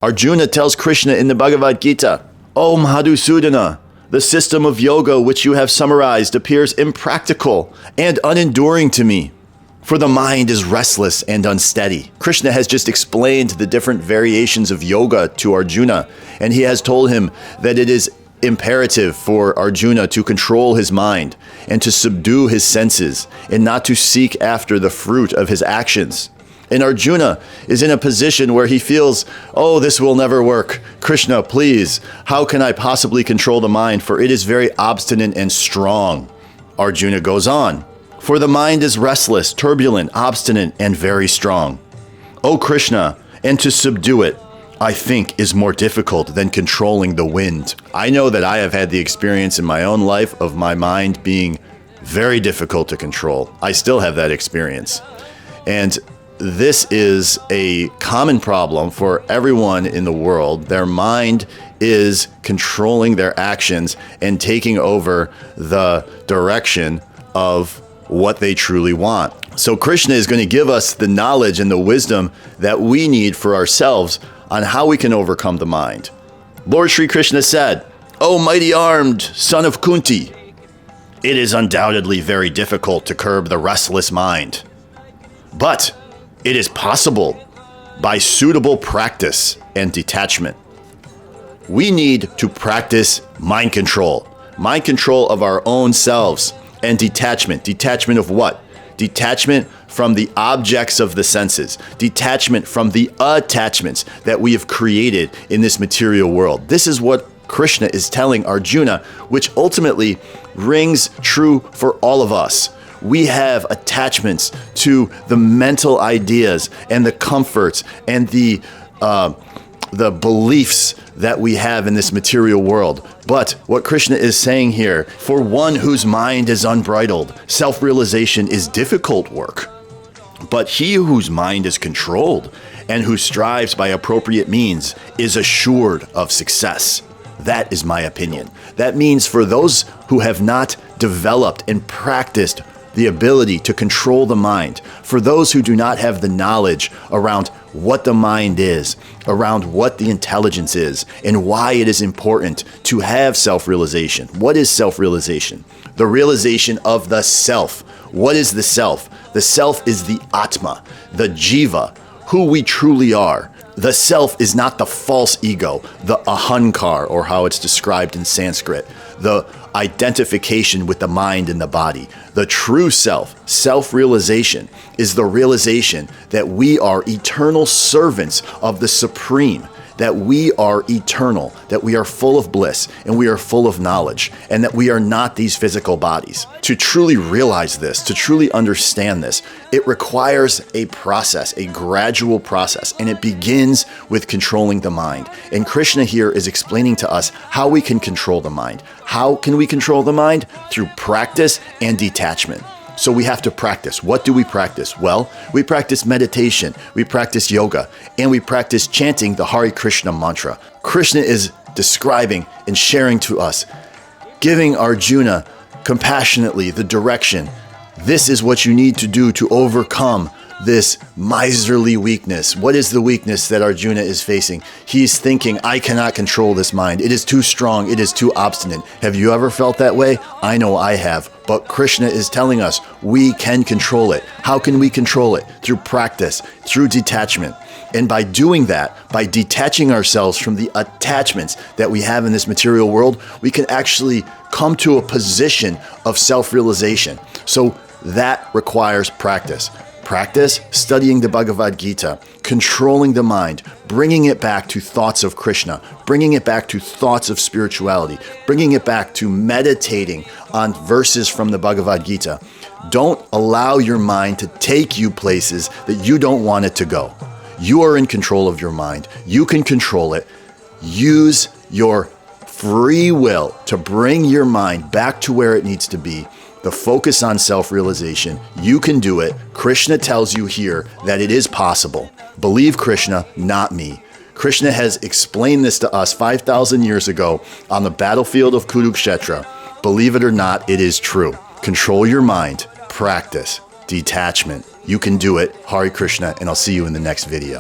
Arjuna tells Krishna in the Bhagavad Gita, "O Madhusudana, the system of yoga which you have summarized appears impractical and unenduring to me, for the mind is restless and unsteady." Krishna has just explained the different variations of yoga to Arjuna, and he has told him that it is imperative for Arjuna to control his mind and to subdue his senses and not to seek after the fruit of his actions. And Arjuna is in a position where he feels, oh, this will never work. Krishna, please, how can I possibly control the mind? For it is very obstinate and strong. Arjuna goes on, for the mind is restless, turbulent, obstinate, and very strong. O Krishna, and to subdue it, I think, is more difficult than controlling the wind. I know that I have had the experience in my own life of my mind being very difficult to control. I still have that experience. And this is a common problem for everyone in the world. Their mind is controlling their actions and taking over the direction of what they truly want. So Krishna is going to give us the knowledge and the wisdom that we need for ourselves on how we can overcome the mind. Lord Sri Krishna said, "O mighty armed son of Kunti, it is undoubtedly very difficult to curb the restless mind. But it is possible by suitable practice and detachment." We need to practice mind control of our own selves, and detachment. Detachment of what? Detachment from the objects of the senses. Detachment from the attachments that we have created in this material world. This is what Krishna is telling Arjuna, which ultimately rings true for all of us. We have attachments to the mental ideas and the comforts and the beliefs that we have in this material world. But what Krishna is saying here, for one whose mind is unbridled, self-realization is difficult work. But he whose mind is controlled and who strives by appropriate means is assured of success. That is my opinion. That means for those who have not developed and practiced the ability to control the mind, for those who do not have the knowledge around what the mind is, around what the intelligence is, and why it is important to have self-realization. What is self-realization? The realization of the self. What is the self? The self is the Atma, the Jiva, who we truly are. The self is not the false ego, the ahankar, or how it's described in Sanskrit, the identification with the mind and the body. The true self, self-realization, is the realization that we are eternal servants of the Supreme, that we are eternal, that we are full of bliss, and we are full of knowledge, and that we are not these physical bodies. To truly realize this, to truly understand this, it requires a process, a gradual process, and it begins with controlling the mind. And Krishna here is explaining to us how we can control the mind. How can we control the mind? Through practice and detachment. So we have to practice. What do we practice? Well, we practice meditation, we practice yoga, and we practice chanting the Hare Krishna mantra. Krishna is describing and sharing to us, giving Arjuna compassionately the direction. This is what you need to do to overcome this miserly weakness. What is the weakness that Arjuna is facing? He's thinking, I cannot control this mind. It is too strong. It is too obstinate. Have you ever felt that way? I know I have. But Krishna is telling us we can control it. How can we control it? Through practice, through detachment. And by doing that, by detaching ourselves from the attachments that we have in this material world, we can actually come to a position of self-realization. So that requires practice. Practice studying the Bhagavad Gita, controlling the mind, bringing it back to thoughts of Krishna, bringing it back to thoughts of spirituality, bringing it back to meditating on verses from the Bhagavad Gita. Don't allow your mind to take you places that you don't want it to go. You are in control of your mind. You can control it. Use your free will to bring your mind back to where it needs to be. The focus on self-realization. You can do it. Krishna tells you here that it is possible. Believe Krishna, not me. Krishna has explained this to us 5,000 years ago on the battlefield of Kurukshetra. Believe it or not, it is true. Control your mind. Practice. Detachment. You can do it. Hare Krishna, and I'll see you in the next video.